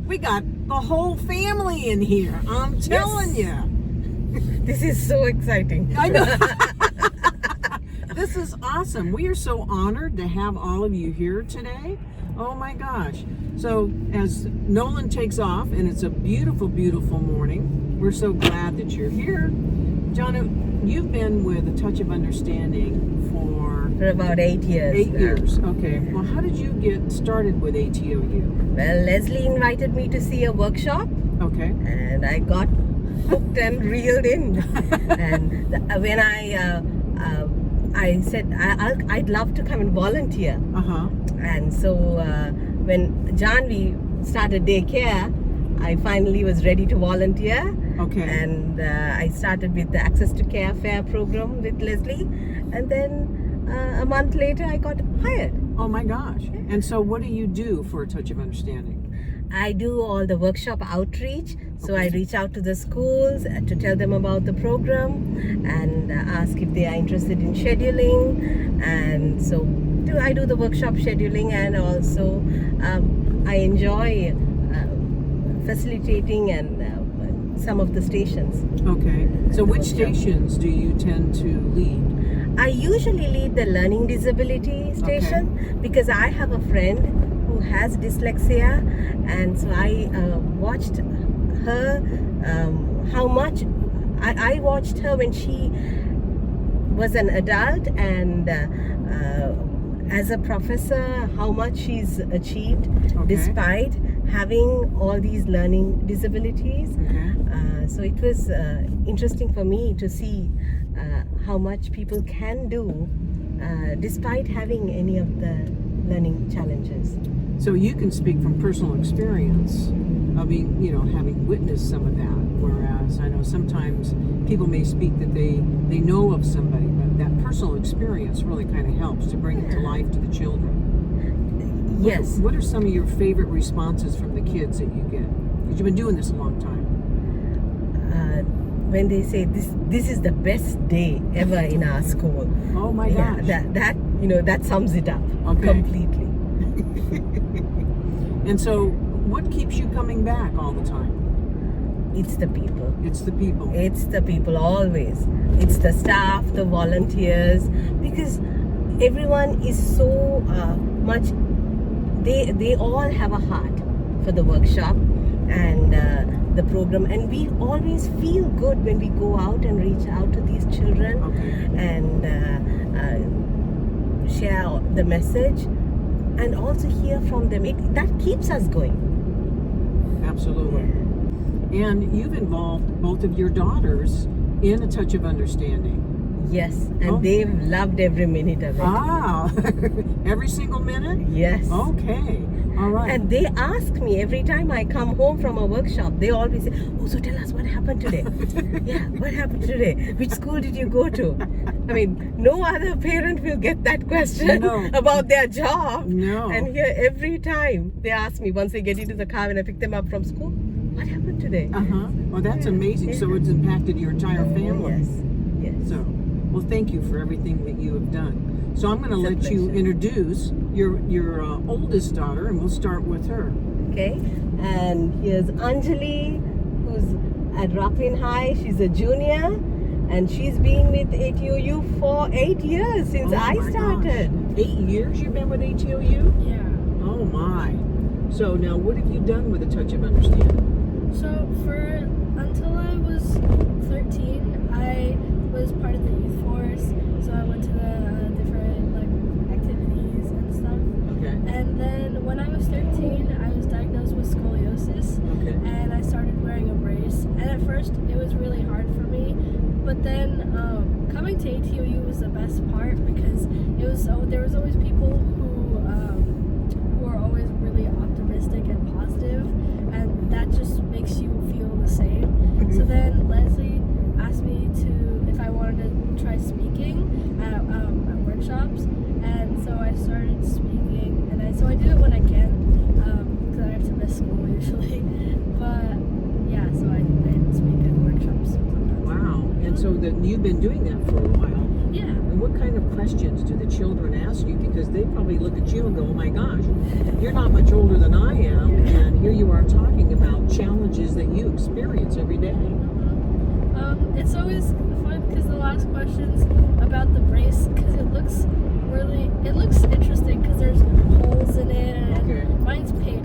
We got the whole family in here. I'm telling you. This is so exciting. I know. This is awesome. We are so honored to have all of you here today. Oh my gosh. So as Nolan takes off, and it's a beautiful, beautiful morning, we're so glad that you're here. John, you've been with A Touch of Understanding for about 8 years. 8 years. Okay. Well, how did you get started with ATOU? Well, Leslie invited me to see a workshop. Okay. And I got hooked and reeled in. And when I said I'd love to come and volunteer. Uh-huh. And so when Janvi started daycare, I finally was ready to volunteer. Okay. And I started with the Access to Care Fair program with Leslie. And then a month later, I got hired. Oh my gosh. And so what do you do for A Touch of Understanding? I do all the workshop outreach. So Okay. I reach out to the schools to tell them about the program and ask if they are interested in scheduling. And so I do the workshop scheduling, and also I enjoy facilitating and some of the stations. Okay. So which Workshop. stations do you tend to lead? I usually lead the learning disability station because I have a friend who has dyslexia, and so I watched her how much I watched her when she was an adult, and as a professor, how much she's achieved despite having all these learning disabilities. Okay. So it was interesting for me to see how much people can do despite having any of the learning challenges. So you can speak from personal experience of being, having witnessed some of that. Whereas I know sometimes people may speak that they know of somebody, but that personal experience really kind of helps to bring it to life to the children. Yes. What are some of your favorite responses from the kids that you get? Because you've been doing this a long time. When they say this is the best day ever in our school. Oh my gosh. That sums it up completely. And so what keeps you coming back all the time? It's the people. It's the people. It's the people always. It's the staff, the volunteers, because everyone is so much. They all have a heart for the workshop and the program, and we always feel good when we go out and reach out to these children and share the message and also hear from them. That keeps us going. Absolutely. And you've involved both of your daughters in A Touch of Understanding. Yes, and they've loved every minute of it. Ah, every single minute? Yes. Okay, all right. And they ask me every time I come home from a workshop, they always say, oh, so tell us what happened today. Yeah, what happened today? Which school did you go to? I mean, no other parent will get that question about their job. No. And here every time they ask me, once they get into the car when I pick them up from school, what happened today? Uh-huh. Well, that's amazing. So it's impacted your entire family. Yes. So, well, thank you for everything that you have done. So I'm going to let you pleasure. introduce your oldest daughter, and we'll start with her. Okay, and here's Anjali, who's at Rockland High. She's a junior, and she's been with ATOU for 8 years since I started. Gosh. 8 years you've been with ATOU? Yeah. Oh my. So now what have you done with A Touch of Understanding? So until I was 13, I was part of the youth force. So I went to the different activities and stuff. Okay. And then when I was 13, I was diagnosed with scoliosis. Okay. And I started wearing a brace. And at first, it was really hard for me. But then coming to ATOU was the best part because there was always people who are always really optimistic and positive, and that just makes you feel the same. So then Leslie asked me if I wanted to try speaking at workshops, and so I started speaking, and so I do it when I can because I have to miss school usually. But yeah, so I speak at workshops sometimes. Wow. And so you've been doing that for a while. Yeah. And what kind of questions do the children ask you? Because they probably look at you and go, oh my gosh, you're not much older than I am, and here you are talking about challenges that you experience every day. It's always fun because the last question's about the brace, because it looks interesting because there's holes in it, and Okay. mine's pink.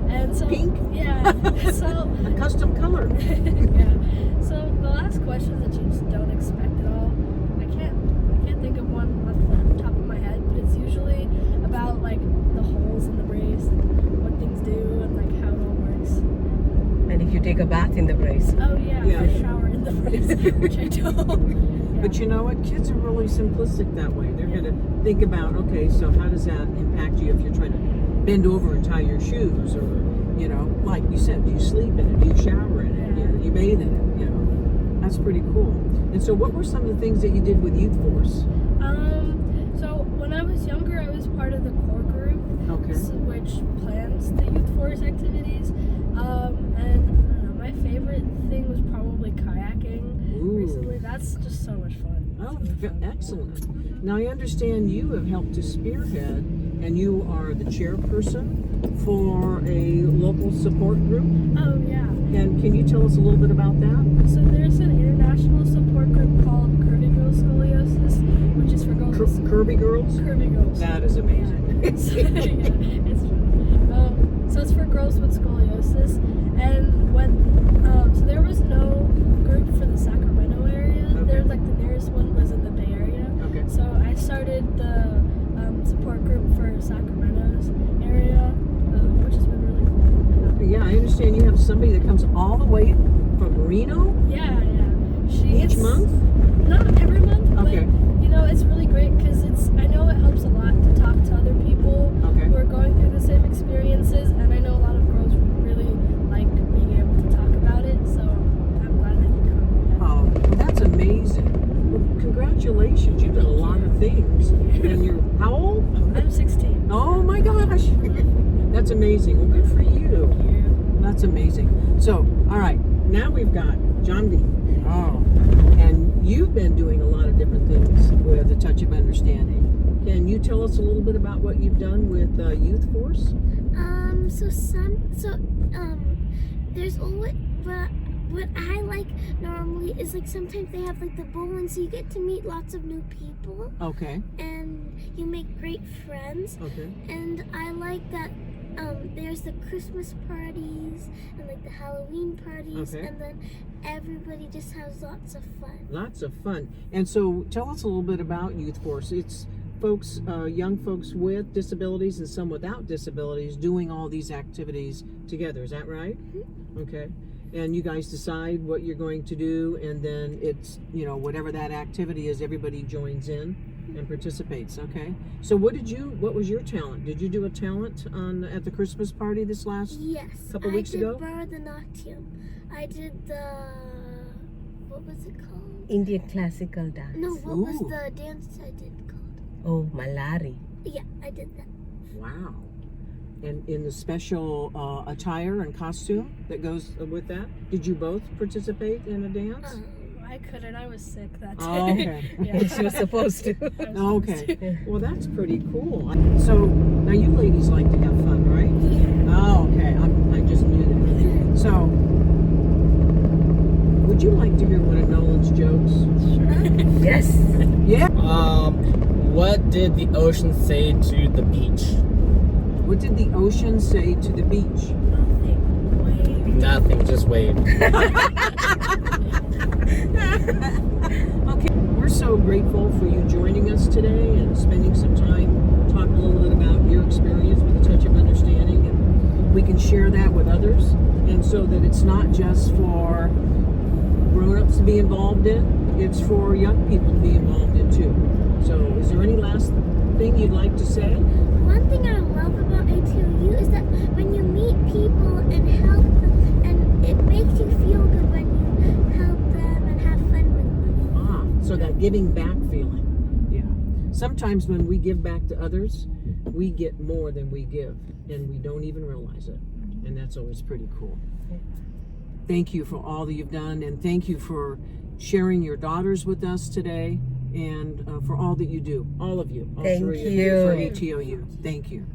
And so, Pink? Yeah. So, A custom color. yeah. So the last questions that you just don't expect at all. I can't think of one off the top of my head, but it's usually about like the holes in the brace and what things do and like how it all works. And if you take a bath in the brace. Oh yeah, Yeah. I shower in the brace, which I don't. But you know what? Kids are really simplistic that way. They're going to think about, okay, so how does that impact you if you're trying to bend over and tie your shoes, or, you know, like you said, do you sleep in it? Do you shower in it? You know, you bathe in it, you know. That's pretty cool. And so what were some of the things that you did with Youth Force? So when I was younger, I was part of the core group, Okay. which plans the Youth Force activities. And I don't know, my favorite thing was probably kayaking recently. That's just so much fun. Oh, It's really fun. excellent. Now I understand you have helped to spearhead, and you are the chairperson for a local support group. Oh yeah. And can you tell us a little bit about that? So there's an international support group called Curvy Girl Scoliosis, which is for girls. Kirby Girls? Curvy girls. That is amazing. Yeah, it's fun. So it's for girls with scoliosis, and when so there was no group for the Sacramento area. Okay. There's like the nearest one was in the Bay Area. Okay. So I started the support group for Sacramento's area, which has been really cool. Yeah, I understand you have somebody that comes all the way from Reno Yeah. each month? Not every month, Okay. but you know, it's really great because I know it helps a lot to talk to other people Okay. who are going through the same experiences, and I know a lot of girls really like being able to talk about it, so I'm glad that you come. Oh, well, that's amazing. Well, congratulations. You've done a lot of things. And you're how old? I'm 16. Oh my gosh. That's amazing. Well, good for you. That's amazing. So, all right. Now we've got John B. Oh. And you've been doing a lot of different things with A Touch of Understanding. Can you tell us a little bit about what you've done with Youth Force? There's always, but what I like normally is like sometimes they have like the bowling, so you get to meet lots of new people Okay. and you make great friends. Okay. And I like that there's the Christmas parties and like the Halloween parties, Okay. and then everybody just has lots of fun. Lots of fun. And so tell us a little bit about Youth Force. It's folks, young folks with disabilities and some without disabilities doing all these activities together. Is that right? Mm-hmm. Okay. And you guys decide what you're going to do, and then it's, you know, whatever that activity is, everybody joins in and participates. Okay. So what was your talent? Did you do a talent at the Christmas party this last Yes. couple weeks ago? I did Bharatanatyam. I did what was it called? Indian classical dance. No, what was Ooh. the dance I did called? Oh, Malari. Yeah, I did that. Wow. And in the special attire and costume that goes with that? Did you both participate in a dance? I couldn't. I was sick that day. Oh, okay. Yeah. She was supposed to. I was supposed Okay. to. Well, that's pretty cool. So, now you ladies like to have fun, right? Yeah. Oh, okay. I just knew that. So, would you like to hear one of Nolan's jokes? Yes. Yeah. What did the ocean say to the beach? What did the ocean say to the beach? Nothing. Wait. Nothing, just wave. Okay. We're so grateful for you joining us today and spending some time talking a little bit about your experience with A Touch of Understanding, and we can share that with others, and so that it's not just for grown-ups to be involved in, it's for young people to be involved in too. So is there any last thing you'd like to say? One thing I love about ATOU is that when you meet people and help them, and it makes you feel good when you help them and have fun with them. So that giving back feeling. Yeah. Sometimes when we give back to others, we get more than we give, and we don't even realize it. And that's always pretty cool. Thank you for all that you've done, and thank you for sharing your daughters with us today. and for all that you do, all of you, all Thank three of you. for ATOU. Thank you.